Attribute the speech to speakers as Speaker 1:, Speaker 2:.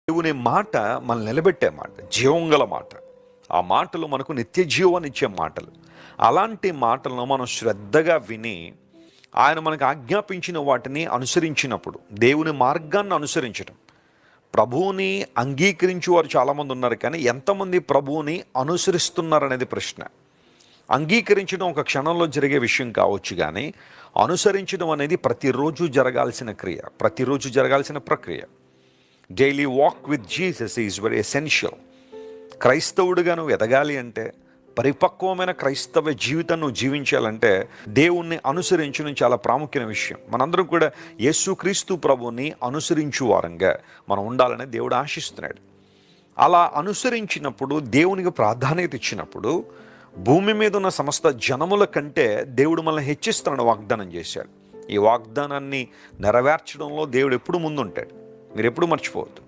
Speaker 1: దేవుని మాట మనల్ని నిలబెట్టే మాట, జీవం గల మాట. ఆ మాటలు మనకు నిత్య జీవాన్ని ఇచ్చే మాటలు. అలాంటి మాటలను మనం శ్రద్ధగా విని ఆయన మనకు ఆజ్ఞాపించిన వాటిని అనుసరించినప్పుడు, దేవుని మార్గాన్ని అనుసరించడం. ప్రభువుని అంగీకరించే వారు చాలామంది ఉన్నారు, కానీ ఎంతమంది ప్రభువుని అనుసరిస్తున్నారనేది ప్రశ్న. అంగీకరించడం ఒక క్షణంలో జరిగే విషయం కావచ్చు, కానీ అనుసరించడం అనేది ప్రతిరోజు జరగాల్సిన క్రియ, ప్రతిరోజు జరగాల్సిన ప్రక్రియ. Daily walk with Jesus is very essential. క్రైస్తవుడిగా నువ్వు ఎదగాలి అంటే, పరిపక్వమైన క్రైస్తవ జీవితం నువ్వు జీవించాలంటే దేవుణ్ణి అనుసరించడం చాలా ప్రాముఖ్యమైన విషయం. మనందరం కూడా యేసుక్రీస్తు ప్రభువుని అనుసరించు వారంగా మనం ఉండాలని దేవుడు ఆశిస్తున్నాడు. అలా అనుసరించినప్పుడు, దేవునికి ప్రాధాన్యత ఇచ్చినప్పుడు, భూమి మీద ఉన్న సమస్త జనముల కంటే దేవుడు మనల్ని హెచ్చిస్తానని వాగ్దానం చేశాడు. ఈ వాగ్దానాన్ని నెరవేర్చడంలో దేవుడు ఎప్పుడు ముందుంటాడు. మీరు ఎప్పుడు మర్చిపోవద్దు.